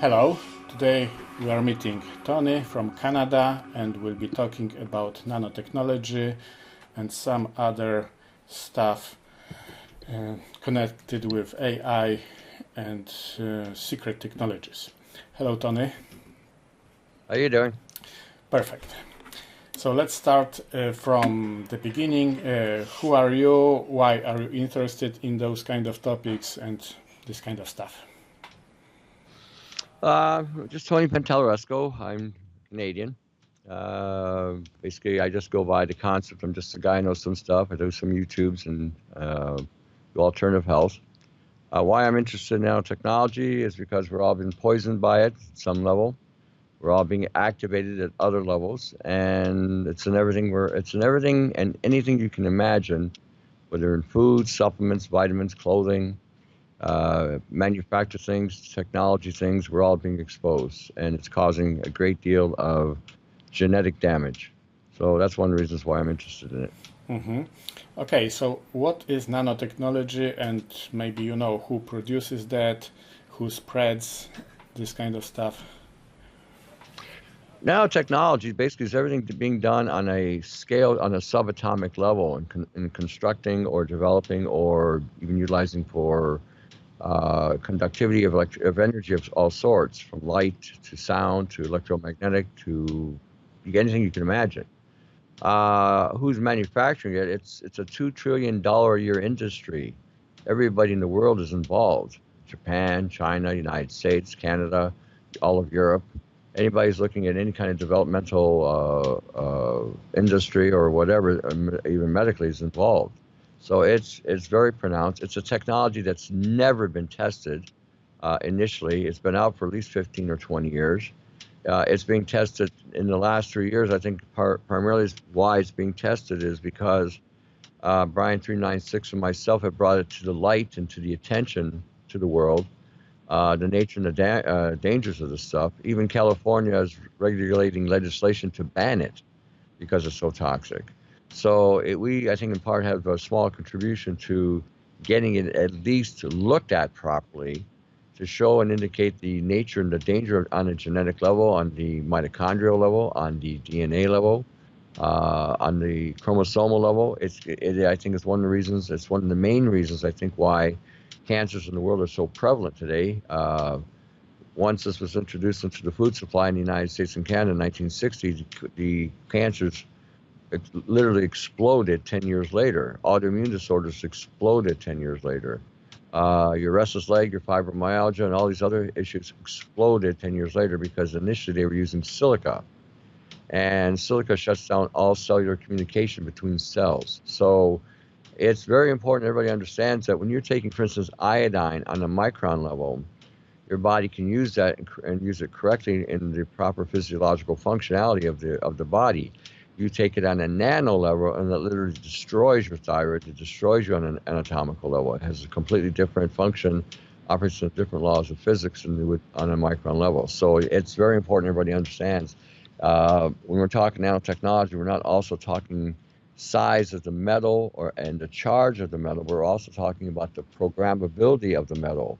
Hello, today we are meeting Tony from Canada and we'll be talking about nanotechnology and some other stuff connected with AI and secret technologies. Hello, Tony. How you doing? Perfect. So let's start from the beginning. Who are you? Why are you interested in those kind of topics and this kind of stuff? Just Tony Pantelleresco. I'm Canadian. Basically, I just go by the concept. I'm just a guy who knows some stuff. I do some YouTubes and do alternative health. Why I'm interested in nanotechnology is because we're all been poisoned by it at some level. We're all being activated at other levels, and it's in everything. It's in everything and anything you can imagine, whether in food, supplements, vitamins, clothing. Manufacture things, technology things, we're all being exposed, and it's causing a great deal of genetic damage. So that's one of the reasons why I'm interested in it. Mm-hmm. Okay, so what is nanotechnology, and maybe you know who produces that, who spreads this kind of stuff? Nanotechnology basically is everything being done on a scale, on a subatomic level, in constructing or developing or even utilizing for conductivity of energy of all sorts, from light to sound to electromagnetic to anything you can imagine. Who's manufacturing it? It's a $2 trillion a year industry. Everybody in the world is involved. Japan, China, United States, Canada, all of Europe. Anybody's looking at any kind of developmental industry or whatever, even medically, is involved. So it's very pronounced. It's a technology that's never been tested initially. It's been out for at least 15 or 20 years. It's being tested in the last 3 years. I think primarily why it's being tested is because Brian 396 and myself have brought it to the light and to the attention to the world, the nature and the dangers of this stuff. Even California is regulating legislation to ban it because it's so toxic. So I think, in part, have a small contribution to getting it at least looked at properly to show and indicate the nature and the danger on a genetic level, on the mitochondrial level, on the DNA level, on the chromosomal level. I think it's one of the reasons, it's one of the main reasons, I think, why cancers in the world are so prevalent today. Once this was introduced into the food supply in the United States and Canada in 1960, the cancers literally exploded 10 years later. Autoimmune disorders exploded 10 years later. Your restless leg, your fibromyalgia, and all these other issues exploded 10 years later because initially they were using silica. And silica shuts down all cellular communication between cells. So it's very important everybody understands that when you're taking, for instance, iodine on a micron level, your body can use that and use it correctly in the proper physiological functionality of the body. You take it on a nano level, and it literally destroys your thyroid. It destroys you on an anatomical level. It has a completely different function, operates on different laws of physics than on a micron level. So it's very important everybody understands. When we're talking nanotechnology, we're not also talking size of the metal and the charge of the metal. We're also talking about the programmability of the metal.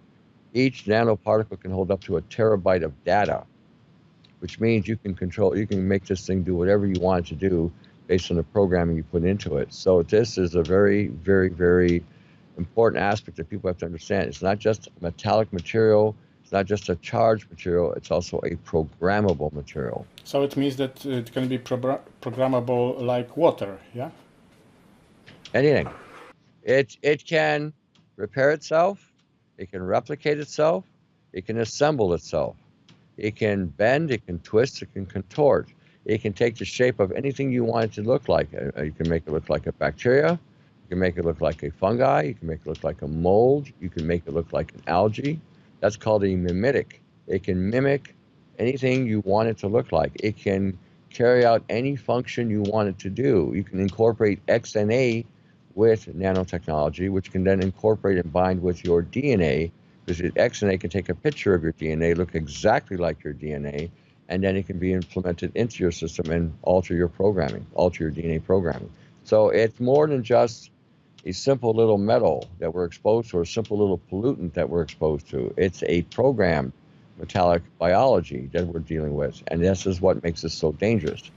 Each nanoparticle can hold up to a terabyte of data, which means you can make this thing do whatever you want it to do based on the programming you put into it. So this is a very, very, very important aspect that people have to understand. It's not just a metallic material. It's not just a charged material. It's also a programmable material. So it means that it can be programmable like water, yeah? Anything. It can repair itself. It can replicate itself. It can assemble itself. It can bend, it can twist, it can contort. It can take the shape of anything you want it to look like. You can make it look like a bacteria. You can make it look like a fungi. You can make it look like a mold. You can make it look like an algae. That's called a mimetic. It can mimic anything you want it to look like. It can carry out any function you want it to do. You can incorporate XNA with nanotechnology, which can then incorporate and bind with your DNA, because XNA can take a picture of your DNA, look exactly like your DNA, and then it can be implemented into your system and alter your programming, alter your DNA programming. So it's more than just a simple little metal that we're exposed to, or a simple little pollutant that we're exposed to. It's a programmed metallic biology that we're dealing with, and this is what makes it so dangerous.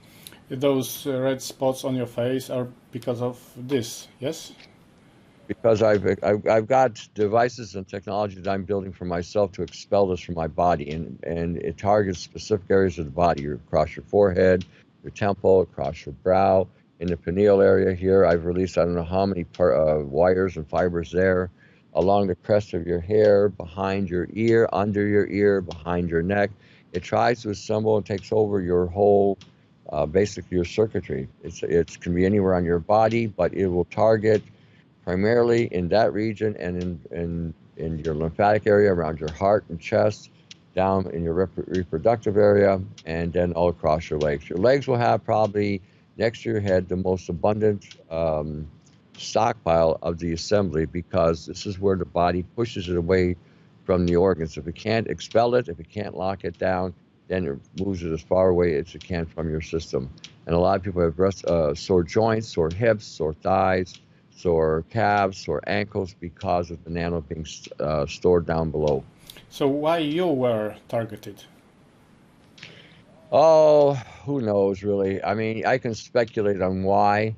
Those red spots on your face are because of this, yes? Because I've got devices and technology that I'm building for myself to expel this from my body, and it targets specific areas of the body, across your forehead, your temple, across your brow, in the pineal area here. I've released I don't know how many wires and fibers there, along the crest of your hair, behind your ear, under your ear, behind your neck. It tries to assemble and takes over your whole, basically your circuitry. It can be anywhere on your body, but it will target primarily in that region and in your lymphatic area around your heart and chest, down in your reproductive area, and then all across your legs. Your legs will have probably next to your head the most abundant stockpile of the assembly, because this is where the body pushes it away from the organs. If it can't expel it, if it can't lock it down, then it moves it as far away as it can from your system. And a lot of people have sore joints, sore hips, sore thighs, sore calves, sore ankles, because of the nano being stored down below. So why you were targeted? Oh, who knows, really? I mean, I can speculate on why.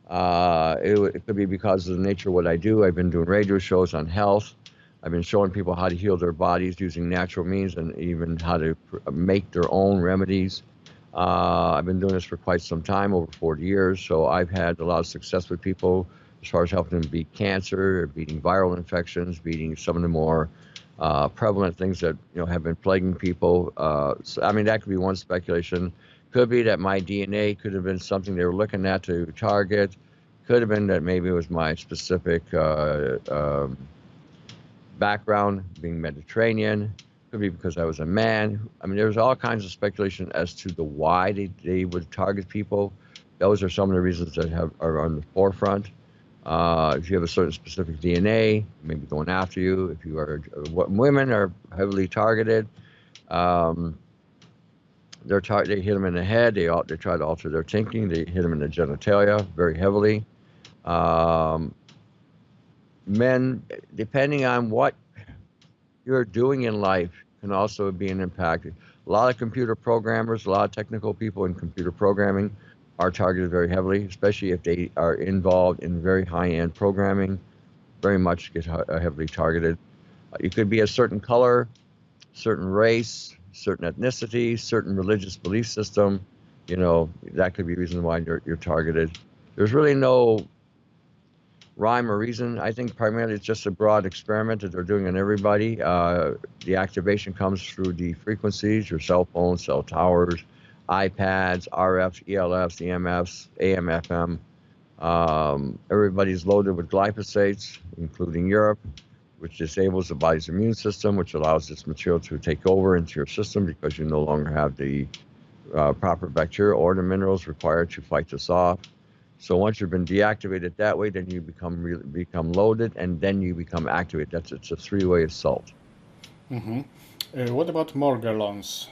It could be because of the nature of what I do. I've been doing radio shows on health. I've been showing people how to heal their bodies using natural means, and even how to make their own remedies. I've been doing this for quite some time, over 40 years, so I've had a lot of success with people as far as helping them beat cancer, beating viral infections, beating some of the more prevalent things that have been plaguing people. So, I mean, that could be one speculation. Could be that my DNA could have been something they were looking at to target. Could have been that maybe it was my specific background, being Mediterranean. Could be because I was a man. I mean, there's all kinds of speculation as to the why they would target people. Those are some of the reasons that are on the forefront. If you have a certain specific DNA, maybe going after you. If you are, women are heavily targeted. They hit them in the head. They try to alter their thinking. They hit them in the genitalia very heavily. Men, depending on what you're doing in life, can also be an impact. A lot of computer programmers, a lot of technical people in computer programming are targeted very heavily, especially if they are involved in very high-end programming. Very much get heavily targeted. You could be a certain color, certain race, certain ethnicity, certain religious belief system. That could be a reason why you're targeted. There's really no rhyme or reason. I think primarily it's just a broad experiment that they're doing on everybody. The activation comes through the frequencies, your cell phones, cell towers, iPads, RFs, ELFs, EMFs, AM, FM. Everybody's loaded with glyphosates, including Europe, which disables the body's immune system, which allows this material to take over into your system because you no longer have the proper bacteria or the minerals required to fight this off. So once you've been deactivated that way, then you become loaded, and then you become activated. It's a three-way assault. Mm-hmm. What about Morgellons?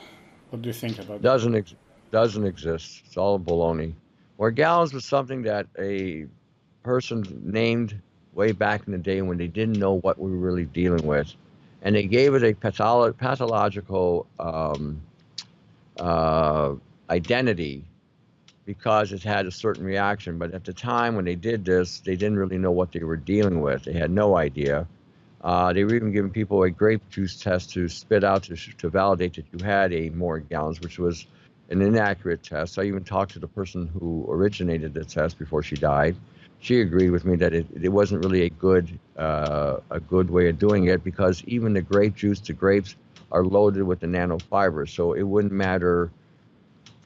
What do you think about that? Doesn't exist. It's all baloney. Morgellons was something that a person named way back in the day when they didn't know what we were really dealing with, and they gave it a pathological identity, because it had a certain reaction. But at the time when they did this, they didn't really know what they were dealing with. They had no idea. They were even giving people a grape juice test to spit out to validate that you had a Morgellons, which was an inaccurate test. I even talked to the person who originated the test before she died. She agreed with me that it wasn't really a good way of doing it, because even the grape juice, the grapes are loaded with the nanofibers, so it wouldn't matter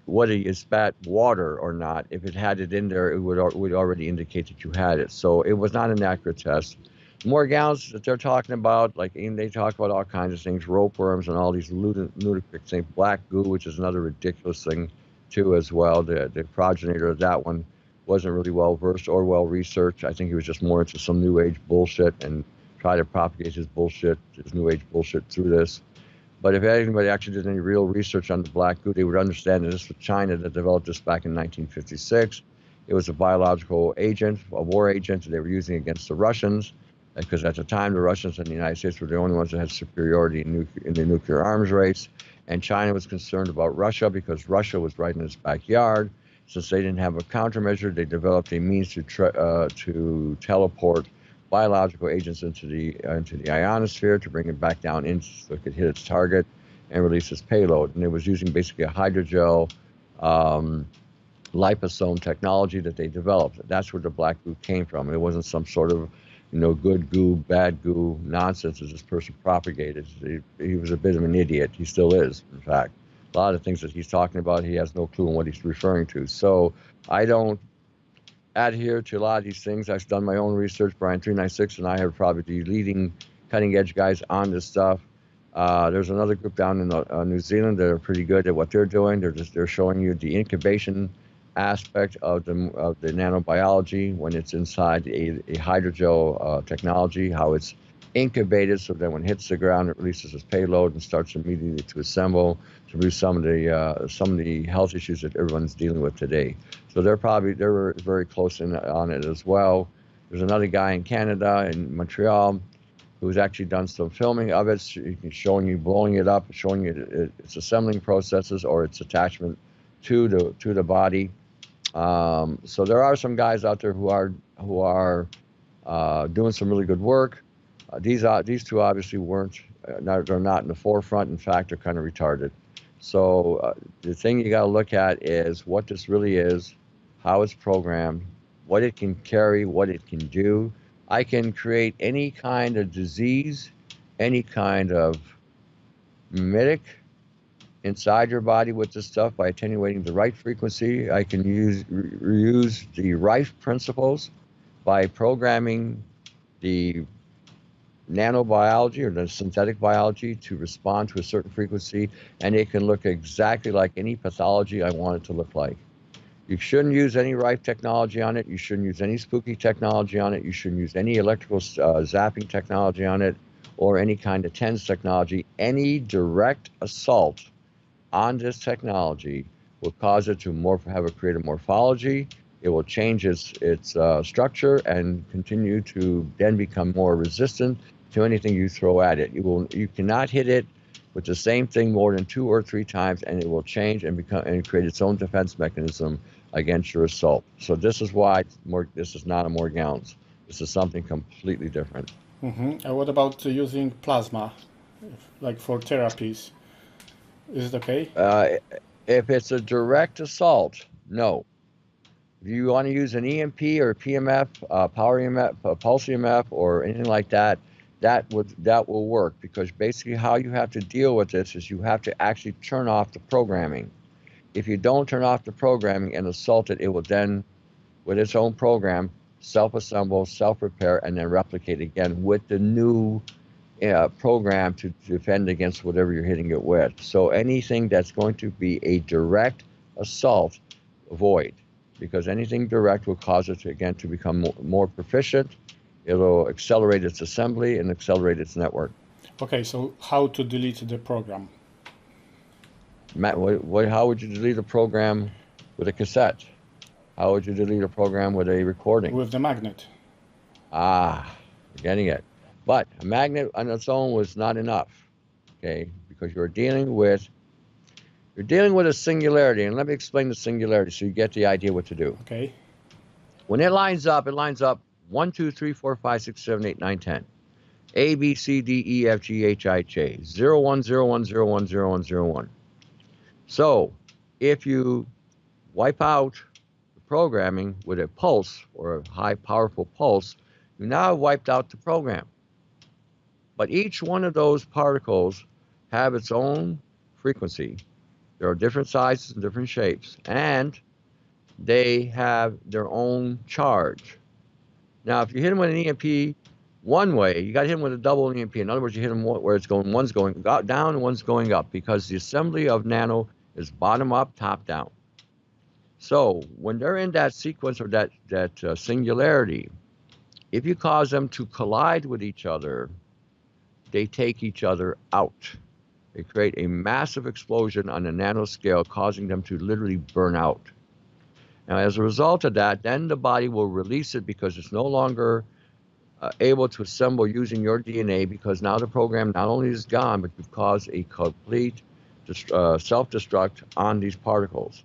whether you spat water or not. If it had it in there, it would already indicate that you had it. So it was not an accurate test. Morgellons that they're talking about, they talk about all kinds of things, ropeworms and all these ludicrous things, black goo, which is another ridiculous thing too as well. The progenitor of that one wasn't really well versed or well researched. I think he was just more into some new age bullshit and try to propagate his new age bullshit through this. But if anybody actually did any real research on the black goo, they would understand that this was China that developed this back in 1956. It was a biological agent, a war agent that they were using against the Russians. because at the time the Russians and the United States were the only ones that had superiority in the nuclear arms race, and China was concerned about Russia because Russia was right in its backyard. Since they didn't have a countermeasure, they developed a means to teleport biological agents into the ionosphere to bring it back down in so it could hit its target and release its payload. And it was using basically a hydrogel liposome technology that they developed. That's where the black goo came from. It wasn't some sort of, good goo, bad goo nonsense that this person propagated. He was a bit of an idiot. He still is, in fact. A lot of things that he's talking about, he has no clue on what he's referring to. So I don't adhere to a lot of these things. I've done my own research. Brian 396 and I have probably the leading cutting edge guys on this stuff. There's another group down in New Zealand that are pretty good at what they're doing. They're showing you the incubation aspect of the nanobiology when it's inside a hydrogel technology, how it's incubated so that when it hits the ground it releases its payload and starts immediately to assemble to produce some of the health issues that everyone's dealing with today. So they're very close on it as well. There's another guy in Canada, in Montreal, who's actually done some filming of it, showing you blowing it up, showing you its assembling processes or its attachment to the body. So there are some guys out there who are doing some really good work. These two obviously weren't. They're not in the forefront. In fact, they're kind of retarded. So the thing you got to look at is what this really is, how it's programmed, what it can carry, what it can do. I can create any kind of disease, any kind of mimetic inside your body with this stuff by attenuating the right frequency. I can reuse the Rife principles by programming the nanobiology or the synthetic biology to respond to a certain frequency, and it can look exactly like any pathology I want it to look like. You shouldn't use any Rife technology on it. You shouldn't use any spooky technology on it. You shouldn't use any electrical zapping technology on it or any kind of TENS technology. Any direct assault on this technology will cause it to create a morphology. It will change its structure and continue to then become more resistant to anything you throw at it. You cannot hit it with the same thing more than 2 or 3 times, and it will change and create its own defense mechanism against your assault. So this is why this is not a Morgellons. This is something completely different. And what about using plasma, like for therapies? Is it okay? If it's a direct assault, no. If you want to use an EMP or PMF, power EMF, pulse EMF, or anything like that, that will work, because basically how you have to deal with this is you have to actually turn off the programming. If you don't turn off the programming and assault it, it will then, with its own program, self-assemble, self-repair, and then replicate again with the new program to defend against whatever you're hitting it with. So anything that's going to be a direct assault, avoid, because anything direct will cause it to become more proficient. It'll accelerate its assembly and accelerate its network. Okay, so how to delete the program? Matt, how would you delete a program with a cassette? How would you delete a program with a recording? With the magnet. You're getting it. But a magnet on its own was not enough, okay? Because you're dealing with a singularity, and let me explain the singularity so you get the idea what to do. Okay. When it lines up 1, 2, 3, 4, 5, 6, 7, 8, 9, 10. A, B, C, D, E, F, G, H, I, J. 0, 1, 0, 1, 0, 1, 0, 1, 0, 1. So if you wipe out the programming with a pulse or a high powerful pulse, you now have wiped out the program. But each one of those particles have its own frequency. There are different sizes and different shapes, and they have their own charge. Now, if you hit them with an EMP one way, you got to hit them with a double EMP. In other words, you hit them where one's going down and one's going up, because the assembly of nano is bottom up, top down. So when they're in that sequence or that singularity, if you cause them to collide with each other, they take each other out. They create a massive explosion on a nanoscale, causing them to literally burn out. Now, as a result of that, then the body will release it because it's no longer able to assemble using your DNA, because now the program not only is gone, but you've caused a complete self-destruct on these particles.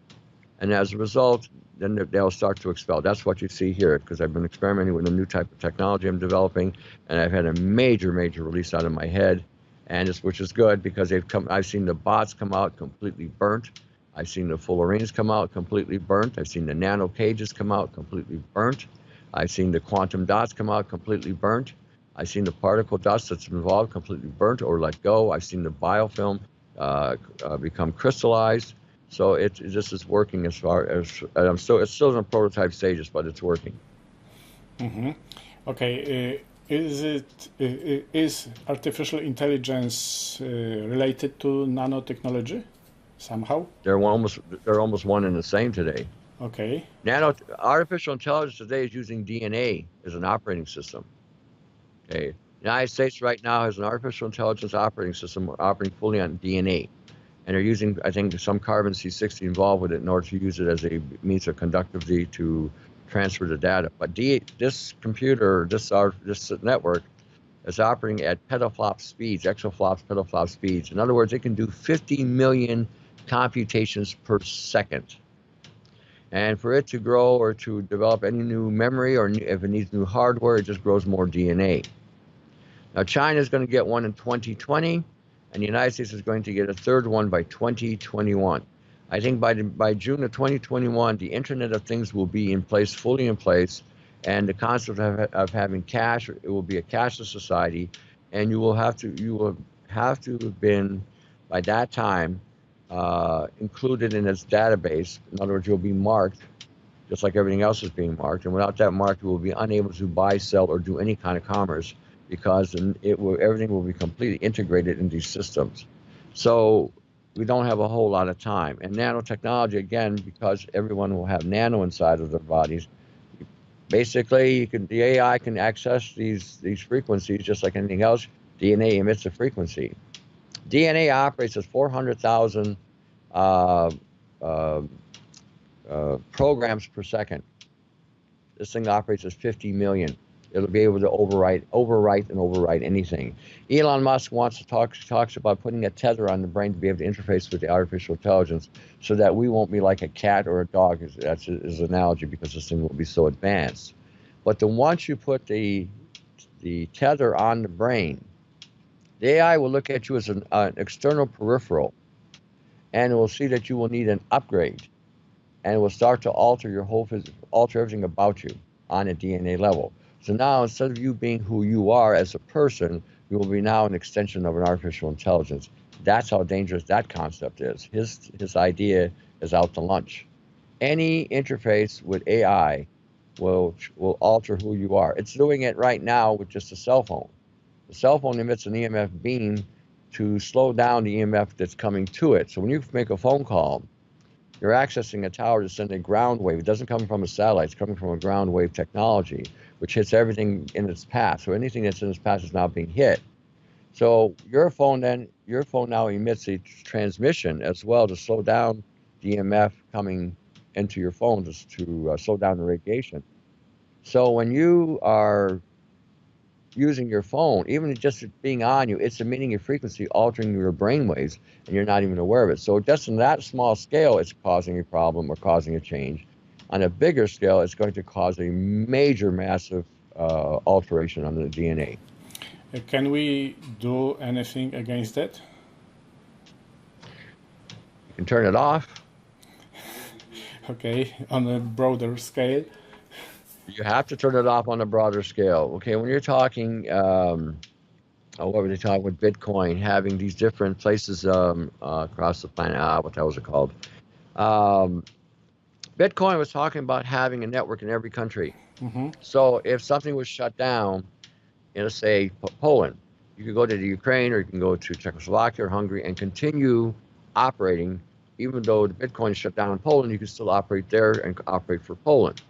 And as a result, then they'll start to expel. That's what you see here, because I've been experimenting with a new type of technology I'm developing, and I've had a major release out of my head, and which is good because I've seen the bots come out completely burnt. I've seen the fullerenes come out completely burnt. I've seen the nano cages come out completely burnt. I've seen the quantum dots come out completely burnt. I've seen the particle dust that's involved completely burnt or let go. I've seen the biofilm become crystallized. So this is working as far as it's still in the prototype stages, but it's working. Mm-hmm. Okay, is artificial intelligence related to nanotechnology somehow? They're almost one and the same today. Okay. Artificial intelligence today is using DNA as an operating system. Okay, the United States right now has an artificial intelligence operating system operating fully on DNA. And they're using, I think, some carbon C60 involved with it in order to use it as a means of conductivity to transfer the data. But this computer, this network, is operating at petaflop speeds, exaflops, petaflop speeds. In other words, it can do 50 million computations per second. And for it to grow or to develop any new memory, or if it needs new hardware, it just grows more DNA. Now, China is going to get one in 2020, and the United States is going to get a third one by 2021. I think by June of 2021, the Internet of Things will be fully in place, and the concept of having cash, it will be a cashless society, and you will have to have been by that time included in its database. In other words, you'll be marked just like everything else is being marked, and without that mark, you will be unable to buy, sell, or do any kind of commerce, because everything will be completely integrated in these systems. So we don't have a whole lot of time. And nanotechnology, again, because everyone will have nano inside of their bodies, basically the AI can access these frequencies just like anything else. DNA emits a frequency. DNA operates at 400,000 programs per second. This thing operates at 50 million. It'll be able to overwrite anything. Elon Musk talks about putting a tether on the brain to be able to interface with the artificial intelligence, so that we won't be like a cat or a dog. That's his analogy, because this thing will be so advanced. But once you put the tether on the brain, the AI will look at you as an external peripheral, and it will see that you will need an upgrade, and it will start to alter everything about you on a DNA level. So now, instead of you being who you are as a person, you will be now an extension of an artificial intelligence. That's how dangerous that concept is. His idea is out to lunch. Any interface with AI will alter who you are. It's doing it right now with just a cell phone. The cell phone emits an EMF beam to slow down the EMF that's coming to it. So when you make a phone call, you're accessing a tower to send a ground wave. It doesn't come from a satellite. It's coming from a ground wave technology, which hits everything in its path. So anything that's in its path is now being hit. So your phone now emits a transmission as well to slow down the EMF coming into your phone, just to slow down the radiation. So when you are using your phone, even just being on you, it's emitting a frequency, altering your brain waves, and you're not even aware of it. So just in that small scale, it's causing a problem or causing a change. On a bigger scale, it's going to cause a major, massive alteration on the DNA. Can we do anything against that? You can turn it off. Okay, on a broader scale. You have to turn it off on a broader scale. Okay, when you're talking, what were they talking with Bitcoin, having these different places across the planet? What the hell was it called? Bitcoin was talking about having a network in every country. Mm-hmm. So if something was shut down in, say, Poland, you could go to the Ukraine, or you can go to Czechoslovakia or Hungary and continue operating. Even though the Bitcoin is shut down in Poland, you can still operate there and operate for Poland.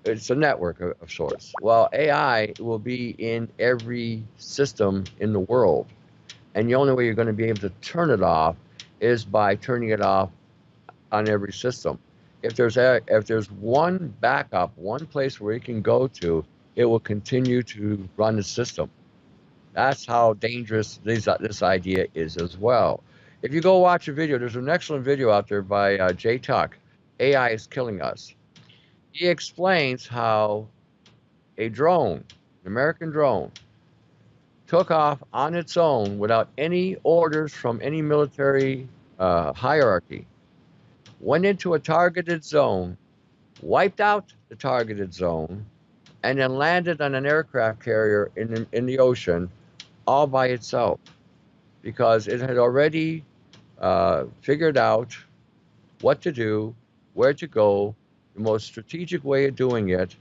It's a network of sorts. Well, AI will be in every system in the world. And the only way you're going to be able to turn it off is by turning it off on every system. If there's one backup, one place where you can go to it will continue to run the system. That's how dangerous this idea is as well. If you go watch a video, there's an excellent video out there by Jay Tuck, AI is Killing Us. He explains how a drone, an American drone, took off on its own without any orders from any military hierarchy, went into a targeted zone, wiped out the targeted zone, and then landed on an aircraft carrier in the ocean all by itself because it had already figured out what to do, where to go, the most strategic way of doing it,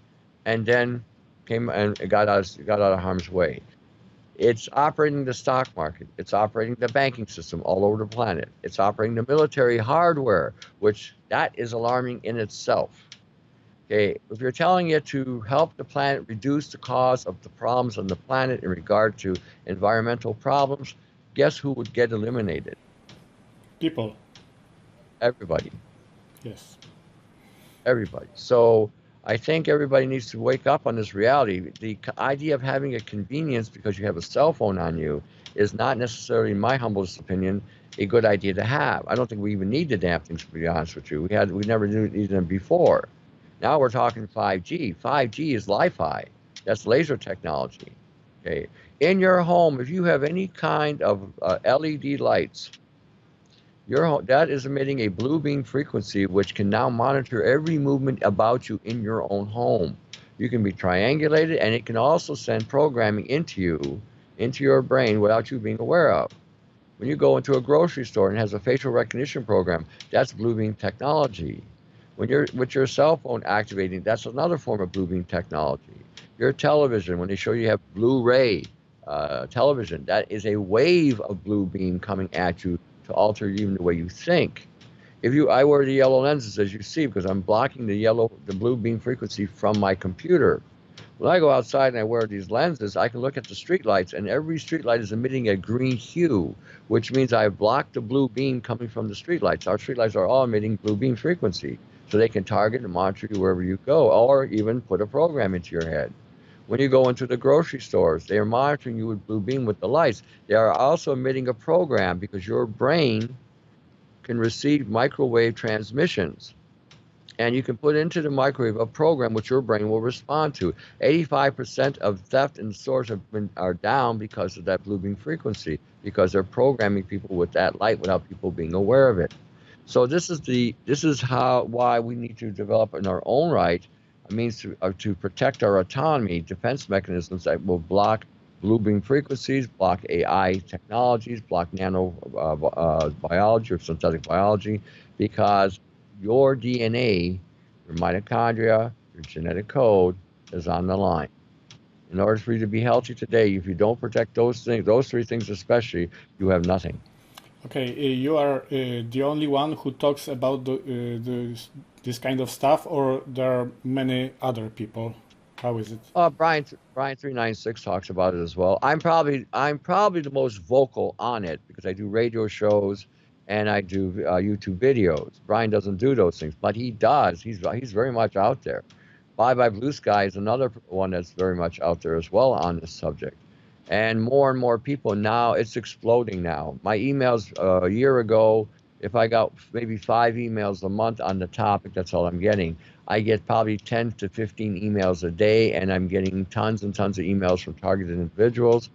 and then came and got out of harm's way. It's operating the stock market. It's operating the banking system all over the planet. It's operating the military hardware, which that is alarming in itself. Okay, if you're telling it to help the planet reduce the cause of the problems on the planet in regard to environmental problems, guess who would get eliminated? People. Everybody. Yes. Everybody. So I think everybody needs to wake up on this reality. The idea of having a convenience because you have a cell phone on you is not necessarily, in my humblest opinion, a good idea to have. I don't think we even need the damn things, to be honest with you. We never needed them before. Now we're talking 5G. 5G is Li-Fi. That's laser technology. Okay. In your home, if you have any kind of LED lights, that is emitting a blue beam frequency, which can now monitor every movement about you in your own home. You can be triangulated, and it can also send programming into your brain without you being aware of. When you go into a grocery store and it has a facial recognition program, that's blue beam technology. When you're with your cell phone activating, that's another form of blue beam technology. Your television, when they show you have Blu-ray television, that is a wave of blue beam coming at you to alter even the way you think. I wear the yellow lenses, as you see, because I'm blocking the blue beam frequency from my computer. When I go outside and I wear these lenses, I can look at the streetlights, and every streetlight is emitting a green hue, which means I've blocked the blue beam coming from the streetlights. Our streetlights are all emitting blue beam frequency, so they can target and monitor you wherever you go, or even put a program into your head. When you go into the grocery stores, they are monitoring you with blue beam with the lights. They are also emitting a program because your brain can receive microwave transmissions. And you can put into the microwave a program which your brain will respond to. 85% of theft in stores are down because of that blue beam frequency, because they're programming people with that light without people being aware of it. So this is why we need to develop in our own right a means to protect our autonomy, defense mechanisms that will block blue beam frequencies, block AI technologies, block nano biology or synthetic biology, because your DNA, your mitochondria, your genetic code is on the line. In order for you to be healthy today, if you don't protect those things, those three things especially, you have nothing. Okay, you are the only one who talks about this kind of stuff, or there are many other people? How is it? Brian 396 talks about it as well. I'm probably the most vocal on it because I do radio shows and I do YouTube videos. Brian doesn't do those things, but he does. He's very much out there. Bye Bye Blue Sky is another one that's very much out there as well on this subject. And more people now, it's exploding now. My emails a year ago, if I got maybe 5 emails a month on the topic, that's all I'm getting. I get probably 10 to 15 emails a day, and I'm getting tons and tons of emails from targeted individuals,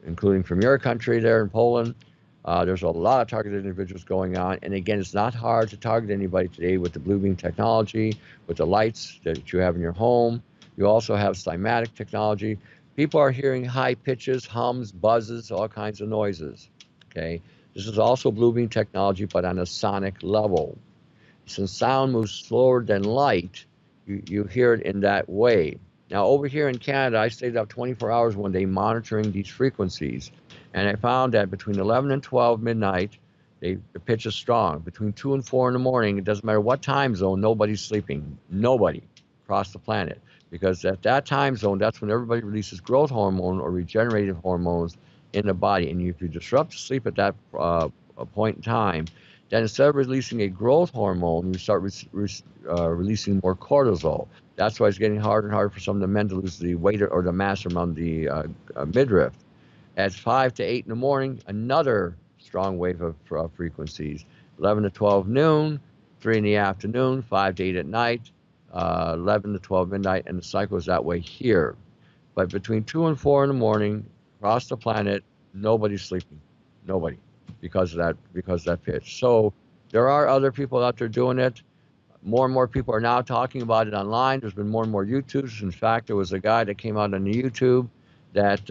including from your country there in Poland. There's a lot of targeted individuals going on. And again, it's not hard to target anybody today with the blue beam technology, with the lights that you have in your home. You also have cymatic technology. People are hearing high pitches, hums, buzzes, all kinds of noises. Okay. This is also blue beam technology, but on a sonic level. Since sound moves slower than light, you hear it in that way. Now, over here in Canada, I stayed up 24 hours one day monitoring these frequencies, and I found that between 11 and 12 midnight, the pitch is strong. Between 2 and 4 in the morning, it doesn't matter what time zone, nobody's sleeping. Nobody across the planet. Because at that time zone, that's when everybody releases growth hormone or regenerative hormones in the body. And if you disrupt sleep at that point in time, then instead of releasing a growth hormone, you start releasing more cortisol. That's why it's getting harder and harder for some of the men to lose the weight or the mass around the midriff. At 5 to 8 in the morning, another strong wave of frequencies. 11 to 12 noon, 3 in the afternoon, 5 to 8 at night, 11 to 12 midnight, and the cycle is that way here. But between 2 and 4 in the morning, across the planet, nobody's sleeping. Nobody, because of that pitch. So there are other people out there doing it. More and more people are now talking about it online. There's been more and more YouTubes. In fact, there was a guy that came out on the YouTube that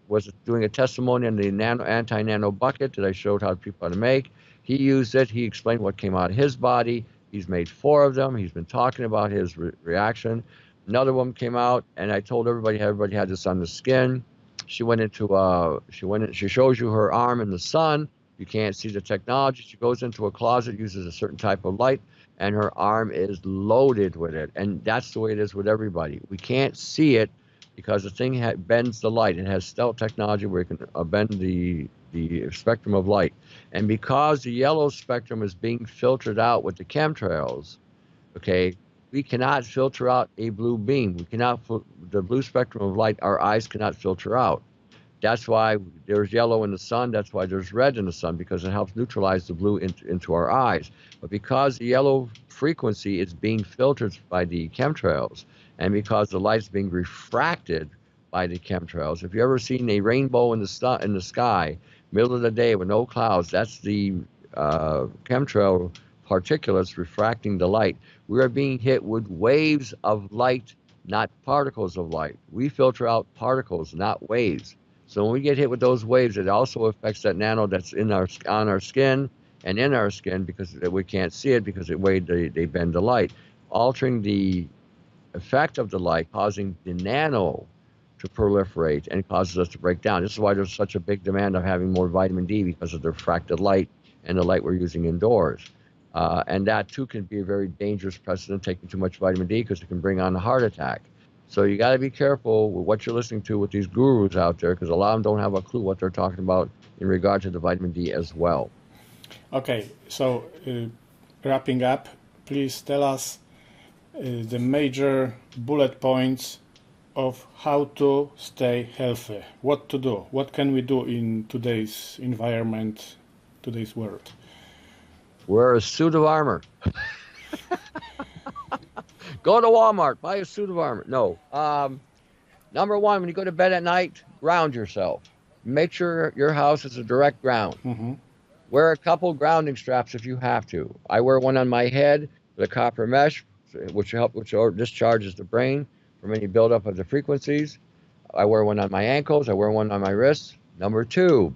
was doing a testimony on the anti-nano bucket that I showed how to make. He used it. He explained what came out of his body. He's made 4 of them. He's been talking about his reaction. Another one came out, and I told everybody had this on the skin. She she shows you her arm in the sun. You can't see the technology. She goes into a closet, uses a certain type of light, and her arm is loaded with it. And that's the way it is with everybody. We can't see it because the thing bends the light. It has stealth technology where it can bend the spectrum of light. And because the yellow spectrum is being filtered out with the chemtrails, okay, we cannot filter out a blue beam. We cannot, the blue spectrum of light, our eyes cannot filter out. That's why there's yellow in the sun. That's why there's red in the sun, because it helps neutralize the blue into our eyes. But because the yellow frequency is being filtered by the chemtrails, and because the light's being refracted by the chemtrails, if you ever seen a rainbow in the sky, middle of the day with no clouds, that's the chemtrail particulates refracting the light. We are being hit with waves of light, not particles of light. We filter out particles, not waves. So when we get hit with those waves, it also affects that nano that's on our skin and in our skin, because we can't see it because they bend the light, altering the effect of the light, causing the nano to proliferate and causes us to break down. This is why there's such a big demand of having more vitamin D, because of the refracted light and the light we're using indoors. And that too can be a very dangerous precedent, taking too much vitamin D, because it can bring on a heart attack. So you got to be careful with what you're listening to with these gurus out there, because a lot of them don't have a clue what they're talking about in regard to the vitamin D as well. Okay, so wrapping up, please tell us the major bullet points of how to stay healthy. What to do? What can we do in today's environment, today's world? Wear a suit of armor. Go to Walmart, buy a suit of armor. No. Number one, when you go to bed at night, ground yourself. Make sure your house is a direct ground. Mm-hmm. Wear a couple grounding straps if you have to. I wear one on my head with a copper mesh, which discharges the brain from any buildup of the frequencies. I wear one on my ankles. I wear one on my wrists. Number two,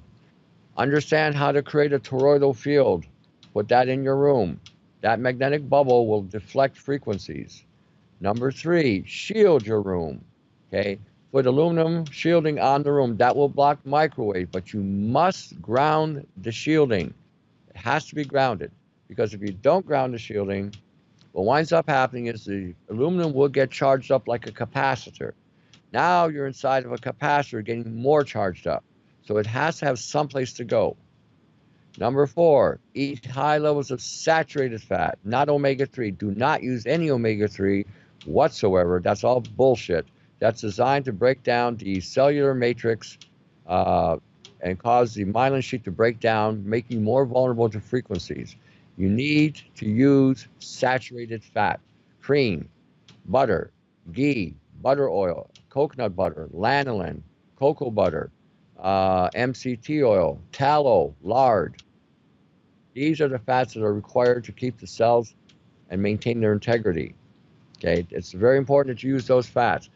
understand how to create a toroidal field. Put that in your room. That magnetic bubble will deflect frequencies. Number three, shield your room. Okay, put aluminum shielding on the room. That will block microwave, but you must ground the shielding. It has to be grounded, because if you don't ground the shielding, what winds up happening is the aluminum will get charged up like a capacitor. Now you're inside of a capacitor getting more charged up. So it has to have someplace to go. Number four, eat high levels of saturated fat, not omega-3. Do not use any omega-3 whatsoever. That's all bullshit. That's designed to break down the cellular matrix and cause the myelin sheath to break down, making you more vulnerable to frequencies. You need to use saturated fat, cream, butter, ghee, butter oil, coconut butter, lanolin, cocoa butter, MCT oil, tallow, lard. These are the fats that are required to keep the cells and maintain their integrity. Okay, it's very important that you use those fats.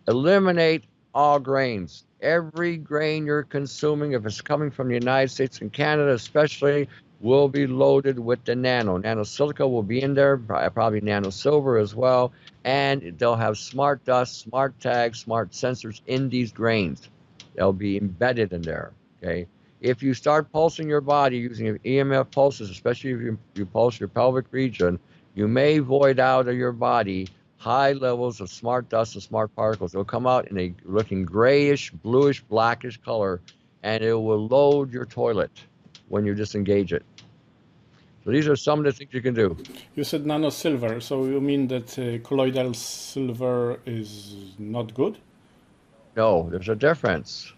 Eliminate all grains. Every grain you're consuming, if it's coming from the United States and Canada especially, will be loaded with the nano. Nanosilica will be in there, probably nano silver as well, and they'll have smart dust, smart tags, smart sensors in these grains. They'll be embedded in there, okay? If you start pulsing your body using EMF pulses, especially if you pulse your pelvic region, you may void out of your body high levels of smart dust and smart particles. They'll come out in a looking grayish, bluish, blackish color, and it will load your toilet when you disengage it. So these are some of the things you can do. You said nano silver, so you mean that colloidal silver is not good? No, there's a difference.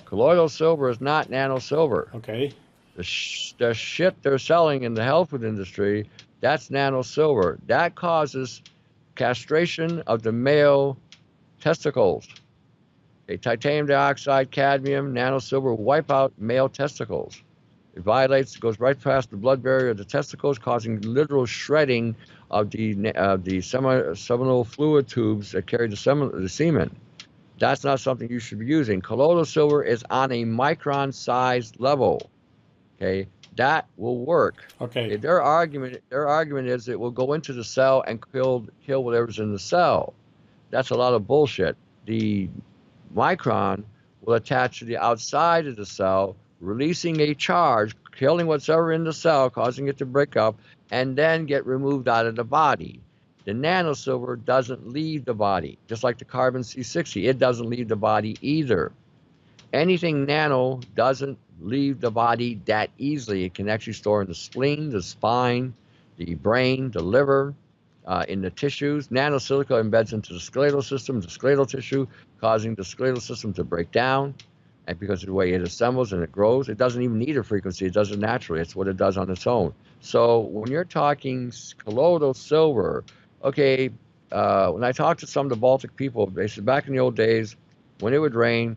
Colloidal silver is not nano silver. Okay. The shit they're selling in the health food industry, that's nano silver. That causes castration of the male testicles. Titanium dioxide, cadmium, nano silver wipe out male testicles. It goes right past the blood barrier of the testicles, causing literal shredding of the seminal fluid tubes that carry the semen. That's not something you should be using. Colloidal silver is on a micron-sized level. Okay, that will work. Okay. Their argument is it will go into the cell and kill whatever's in the cell. That's a lot of bullshit. The micron will attach to the outside of the cell, releasing a charge, killing whatever in the cell, causing it to break up, and then get removed out of the body. The nanosilver doesn't leave the body, just like the carbon C60. It doesn't leave the body either. Anything nano doesn't leave the body that easily. It can actually store in the spleen, the spine, the brain, the liver, in the tissues. Nanosilica embeds into the skeletal system, the skeletal tissue, causing the skeletal system to break down. And because of the way it assembles and it grows, it doesn't even need a frequency. It does it naturally. It's what it does on its own. So when you're talking colloidal silver, okay, when I talked to some of the Baltic people, they said back in the old days, when it would rain,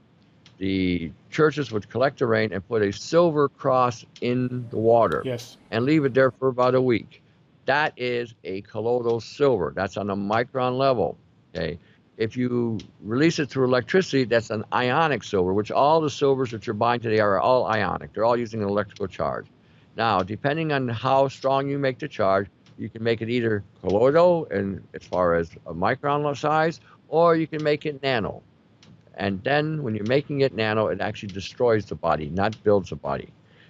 the churches would collect the rain and put a silver cross in the water. Yes. And leave it there for about a week. That is a colloidal silver. That's on a micron level. Okay. If you release it through electricity, that's an ionic silver, which all the silvers that you're buying today are all ionic. They're all using an electrical charge. Now, depending on how strong you make the charge, you can make it either colloidal, and as far as a micron size, or you can make it nano. And then when you're making it nano, it actually destroys the body, not builds the body.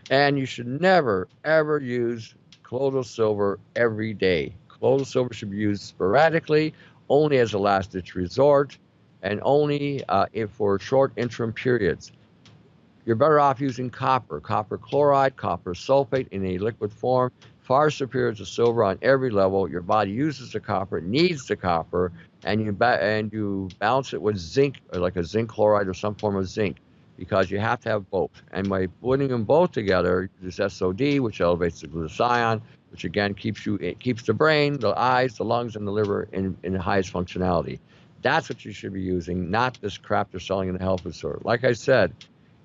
And you should never, ever use colloidal silver every day. Colloidal silver should be used sporadically, only as a last-ditch resort, and only for short interim periods. You're better off using copper chloride, copper sulfate in a liquid form, far superior to silver on every level. Your body uses the copper, it needs the copper, and you balance it with zinc, or like a zinc chloride or some form of zinc, because you have to have both. And by putting them both together, there's SOD, which elevates the glutathione, which again keeps the brain, the eyes, the lungs, and the liver in the highest functionality. That's what you should be using, not this crap they're selling in the health food store. Like I said,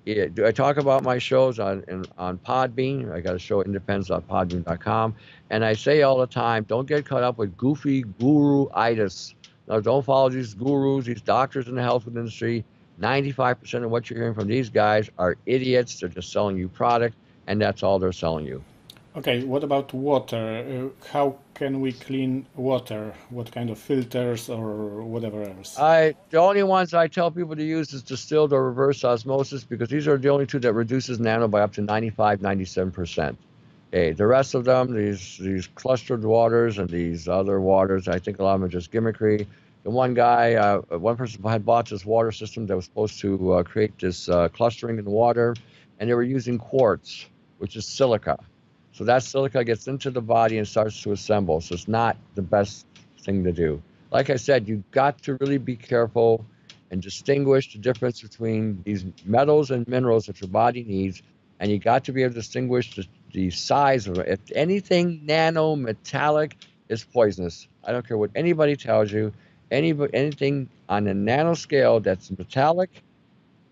I talk about my shows on Podbean. I got a show, independence.podbean.com. And I say all the time, don't get caught up with goofy guru-itis. No, don't follow these gurus, these doctors in the health food industry. 95% of what you're hearing from these guys are idiots. They're just selling you product, and that's all they're selling you. Okay, what about water? How can we clean water? What kind of filters or whatever else? The only ones I tell people to use is distilled or reverse osmosis, because these are the only two that reduces nano by up to 95, 97%. Okay, the rest of them, these clustered waters and these other waters, I think a lot of them are just gimmickry. The one guy, one person had bought this water system that was supposed to create this clustering in the water, and they were using quartz, which is silica. So that silica gets into the body and starts to assemble. So it's not the best thing to do. Like I said, you've got to really be careful and distinguish the difference between these metals and minerals that your body needs. And you got to be able to distinguish the size of it. If anything nano-metallic is poisonous, I don't care what anybody tells you, anything on a nanoscale that's metallic,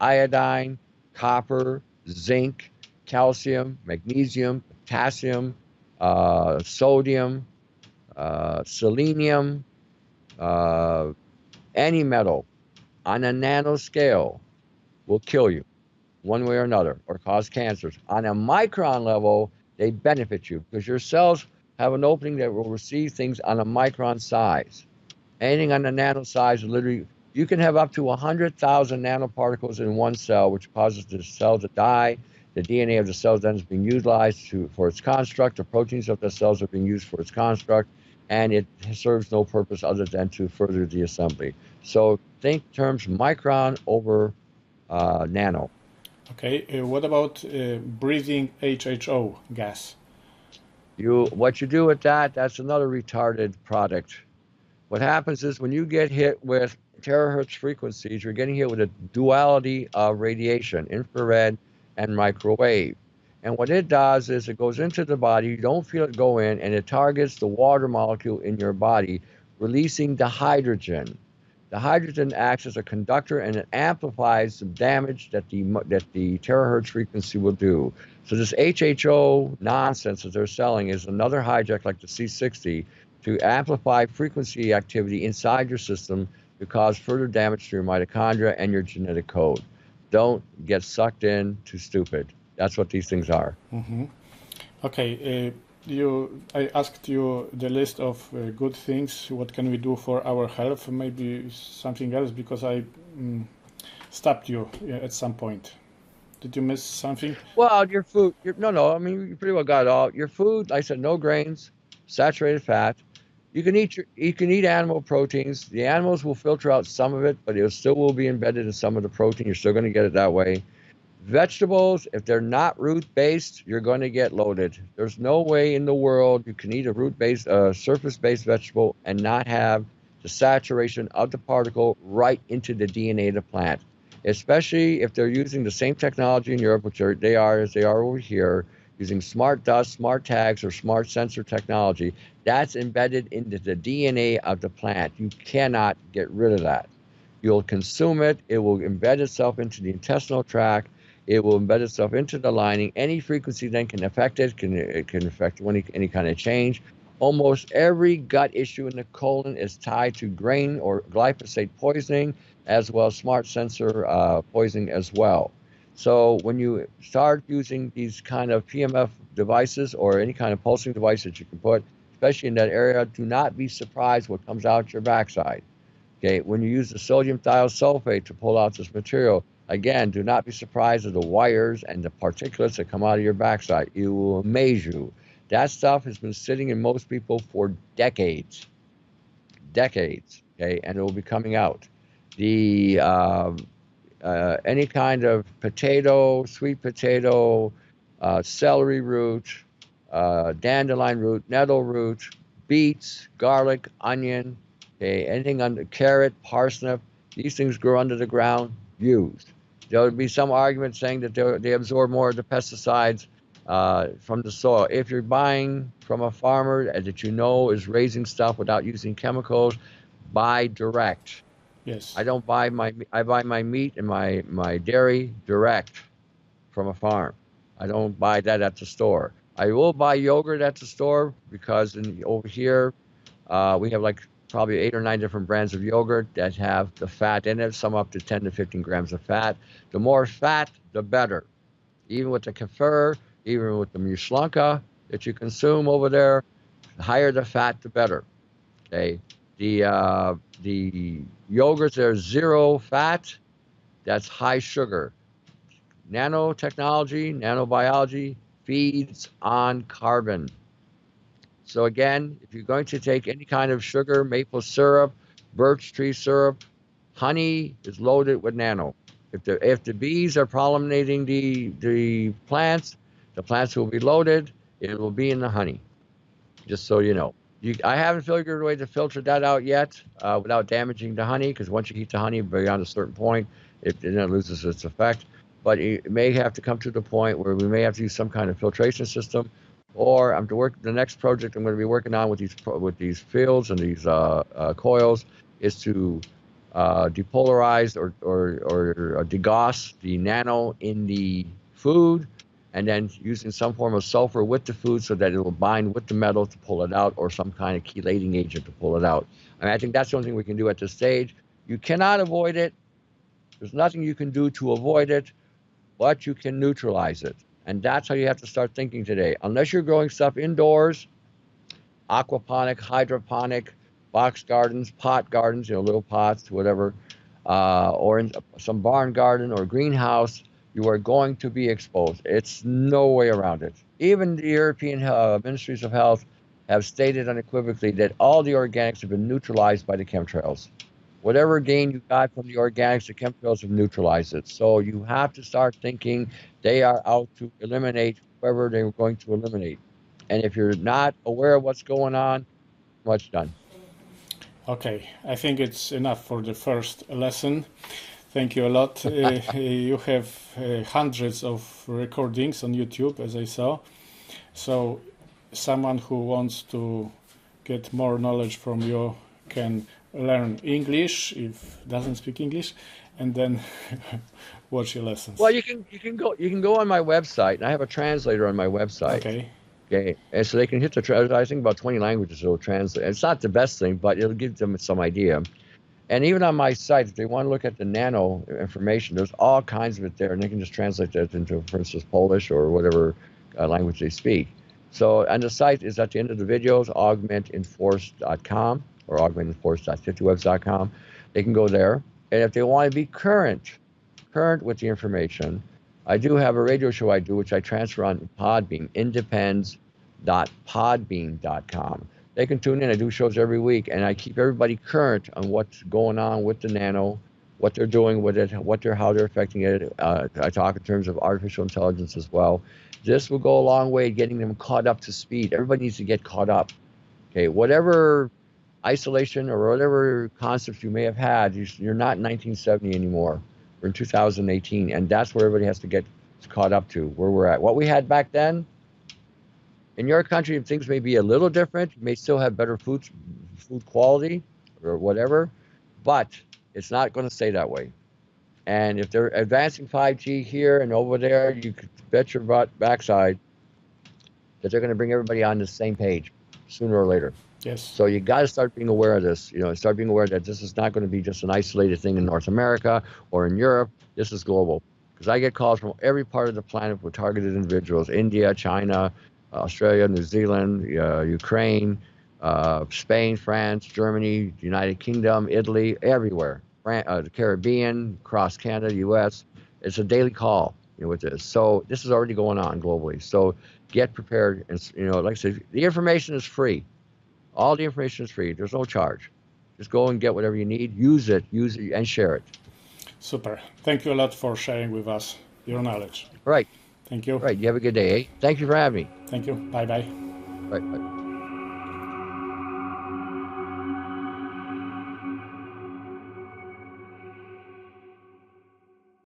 iodine, copper, zinc, calcium, magnesium, potassium, sodium, selenium, any metal on a nanoscale will kill you one way or another, or cause cancers. On a micron level, they benefit you because your cells have an opening that will receive things on a micron size. Anything on the nano size, literally, you can have up to 100,000 nanoparticles in one cell, which causes the cell to die. The DNA of the cells then is being utilized for its construct. The proteins of the cells are being used for its construct, and it serves no purpose other than to further the assembly. So think terms micron over nano. Okay, what about breathing HHO gas? What you do with that, that's another retarded product. What happens is when you get hit with terahertz frequencies, you're getting hit with a duality of radiation, infrared and microwave. And what it does is it goes into the body, you don't feel it go in, and it targets the water molecule in your body, releasing the hydrogen. The hydrogen acts as a conductor and it amplifies the damage that the terahertz frequency will do. So this HHO nonsense that they're selling is another hijack like the C60 to amplify frequency activity inside your system to cause further damage to your mitochondria and your genetic code. Don't get sucked in to stupid. That's what these things are. Mm-hmm. Okay, I asked you the list of good things. What can we do for our health? Maybe something else because I stopped you at some point. Did you miss something? Well, your food, no. I mean, you pretty well got it all. Your food, like I said, no grains, saturated fat. You can eat animal proteins. The animals will filter out some of it, but it still will be embedded in some of the protein. You're still going to get it that way. Vegetables, if they're not root based, you're going to get loaded. There's no way in the world you can eat a root based, surface based vegetable and not have the saturation of the particle right into the DNA of the plant. Especially if they're using the same technology in Europe, which they are as they are over here, using smart dust, smart tags, or smart sensor technology. That's embedded into the DNA of the plant. You cannot get rid of that. You'll consume it. It will embed itself into the intestinal tract. It will embed itself into the lining. Any frequency then can affect it. It can affect any kind of change. Almost every gut issue in the colon is tied to grain or glyphosate poisoning, as well as smart sensor poisoning as well. So when you start using these kind of PMF devices or any kind of pulsing device that you can put, especially in that area, do not be surprised what comes out your backside. Okay, when you use the sodium thiosulfate to pull out this material, again, do not be surprised at the wires and the particulates that come out of your backside. It will amaze you. That stuff has been sitting in most people for decades, okay, and it will be coming out. The any kind of potato, sweet potato, celery root, dandelion root, nettle root, beets, garlic, onion, okay, anything under carrot, parsnip, these things grow under the ground, used. There would be some argument saying that they absorb more of the pesticides from the soil. If you're buying from a farmer that you know is raising stuff without using chemicals, buy direct. Yes. I buy my meat and my dairy direct from a farm. I don't buy that at the store. I will buy yogurt at the store because over here we have like probably 8 or 9 different brands of yogurt that have the fat in it, some up to 10 to 15 grams of fat. The more fat, the better. Even with the kefir, even with the mueslanka that you consume over there, the higher the fat, the better. Okay, the yogurts that are zero fat, that's high sugar. Nanotechnology, nanobiology feeds on carbon. So again, if you're going to take any kind of sugar, maple syrup, birch tree syrup, honey is loaded with nano. If the bees are pollinating the plants will be loaded. It will be in the honey. Just so you know. I haven't figured a way to filter that out yet without damaging the honey, because once you heat the honey beyond a certain point, it loses its effect. But it may have to come to the point where we may have to use some kind of filtration system, or the next project I'm going to be working on with these fields and these coils is to depolarize or degauss the nano in the food, and then using some form of sulfur with the food so that it will bind with the metal to pull it out, or some kind of chelating agent to pull it out. I mean, I think that's the only thing we can do at this stage. You cannot avoid it. There's nothing you can do to avoid it, but you can neutralize it. And that's how you have to start thinking today. Unless you're growing stuff indoors, aquaponic, hydroponic, box gardens, pot gardens, little pots, whatever, or in some barn garden or greenhouse, you are going to be exposed. It's no way around it. Even the European Ministries of Health have stated unequivocally that all the organics have been neutralized by the chemtrails. Whatever gain you got from the organics, the chemtrails have neutralized it. So you have to start thinking they are out to eliminate whoever they were going to eliminate. And if you're not aware of what's going on, much done. Okay, I think it's enough for the first lesson. Thank you a lot. You have hundreds of recordings on YouTube, as I saw. So someone who wants to get more knowledge from you can learn English if doesn't speak English, and then watch your lessons. Well, you can go on my website, and I have a translator on my website. Okay. Okay, and so they can hit the I think about 20 languages it'll translate. It's not the best thing, but it'll give them some idea. And even on my site, if they want to look at the nano information, there's all kinds of it there, and they can just translate that into, for instance, Polish or whatever language they speak. So, and the site is at the end of the videos, augmentinforce.com or augmentinforce.50webs.com. They can go there, and if they want to be current with the information, I do have a radio show I do, which I transfer on Podbean, independs.podbean.com. They can tune in. I do shows every week, and I keep everybody current on what's going on with the nano, what they're doing with it, how they're affecting it. I talk in terms of artificial intelligence as well. This will go a long way getting them caught up to speed. Everybody needs to get caught up. Okay, whatever isolation or whatever concepts you may have had, you're not in 1970 anymore. We're in 2018, and that's where everybody has to get caught up to, where we're at. What we had back then, in your country, things may be a little different. You may still have better food quality or whatever, but it's not going to stay that way. And if they're advancing 5G here and over there, you could bet your backside that they're going to bring everybody on the same page sooner or later. Yes. So you got to start being aware of this. Start being aware that this is not going to be just an isolated thing in North America or in Europe. This is global. Because I get calls from every part of the planet with targeted individuals: India, China, Australia, New Zealand, Ukraine, Spain, France, Germany, United Kingdom, Italy, everywhere. The Caribbean, across Canada, U.S. It's a daily call with this. So this is already going on globally. So get prepared. And like I said, the information is free. All the information is free. There's no charge. Just go and get whatever you need. Use it, and share it. Super. Thank you a lot for sharing with us your knowledge. Right. Thank you. Right. You have a good day. Eh? Thank you for having me. Thank you. Bye-bye. Right. Bye.